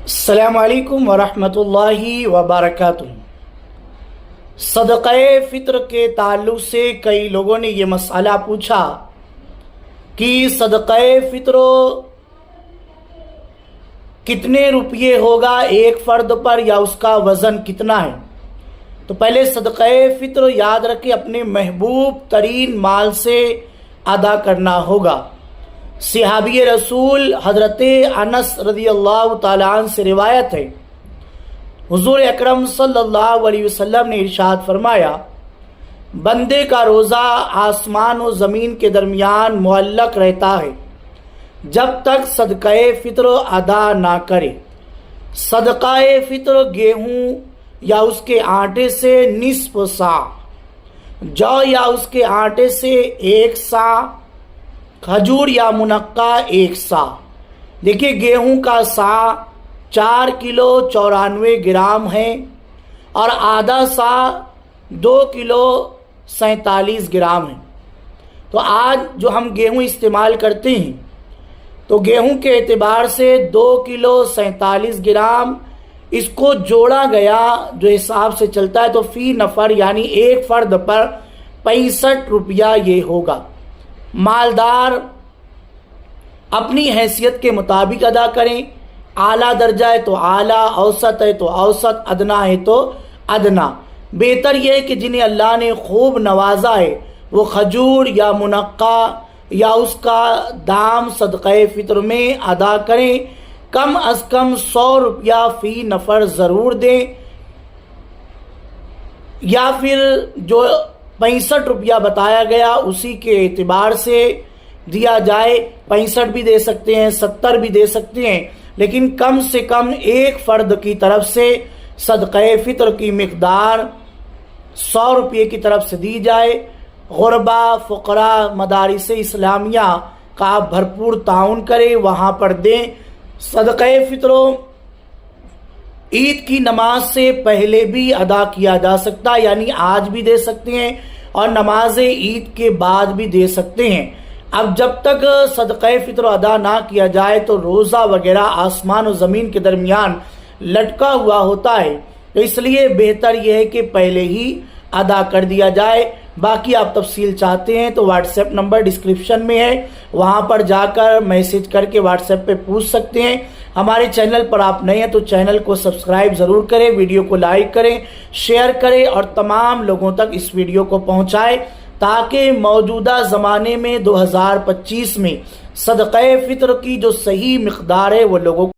السلام علیکم ورحمۃ اللہ وبرکاتہ۔ صدقہ فطر کے تعلق سے کئی لوگوں نے یہ مسئلہ پوچھا کہ صدقہ فطر کتنے روپیے ہوگا ایک فرد پر، یا اس کا وزن کتنا ہے؟ تو پہلے صدقہ فطر یاد رکھیں اپنے محبوب ترین مال سے ادا کرنا ہوگا۔ صحابی رسول حضرت انس رضی اللہ تعالیٰ عنہ سے روایت ہے، حضور اکرم صلی اللہ علیہ وسلم نے ارشاد فرمایا، بندے کا روزہ آسمان و زمین کے درمیان معلق رہتا ہے جب تک صدقہ فطر ادا نہ کرے۔ صدقہ فطر گیہوں یا اس کے آٹے سے نصف سا، جو یا اس کے آٹے سے 1 سا، کھجور یا منقع 1 سا۔ دیکھیے گیہوں کا سا 4 کلو 94 گرام ہے، اور آدھا سا 2 کلو 47 گرام ہے۔ تو آج جو ہم گیہوں استعمال کرتے ہیں تو گیہوں کے اعتبار سے 2 کلو 47 گرام اس کو جوڑا گیا جو حساب سے چلتا ہے تو فی نفر یعنی ایک فرد پر 65 روپیہ یہ ہوگا۔ مالدار اپنی حیثیت کے مطابق ادا کریں، اعلیٰ درجہ ہے تو اعلیٰ، اوسط ہے تو اوسط، ادنا ہے تو ادنا۔ بہتر یہ ہے کہ جنہیں اللہ نے خوب نوازا ہے وہ کھجور یا منقع یا اس کا دام صدقہ فطر میں ادا کریں، کم از کم 100 روپیہ فی نفر ضرور دیں، یا پھر جو 65 روپیہ بتایا گیا اسی کے اعتبار سے دیا جائے۔ 65 بھی دے سکتے ہیں، 70 بھی دے سکتے ہیں، لیکن کم سے کم ایک فرد کی طرف سے صدقہ فطر کی مقدار 100 روپے کی طرف سے دی جائے۔ غربا، فقراء، مدارس اسلامیہ کا آپ بھرپور تعاون کریں، وہاں پر دیں۔ صدقہ فطر عید کی نماز سے پہلے بھی ادا کیا جا سکتا ہے، یعنی آج بھی دے سکتے ہیں اور نماز عید کے بعد بھی دے سکتے ہیں۔ اب جب تک صدقہ فطر ادا نہ کیا جائے تو روزہ وغیرہ آسمان و زمین کے درمیان لٹکا ہوا ہوتا ہے، تو اس لیے بہتر یہ ہے کہ پہلے ہی ادا کر دیا جائے۔ باقی آپ تفصیل چاہتے ہیں تو واٹس ایپ نمبر ڈسکرپشن میں ہے، وہاں پر جا کر میسج کر کے واٹس ایپ پہ پوچھ سکتے ہیں۔ ہمارے چینل پر آپ نئے ہیں تو چینل کو سبسکرائب ضرور کریں، ویڈیو کو لائک کریں، شیئر کریں اور تمام لوگوں تک اس ویڈیو کو پہنچائیں، تاکہ موجودہ زمانے میں 2025 میں صدقہ فطر کی جو صحیح مقدار ہے وہ لوگوں کو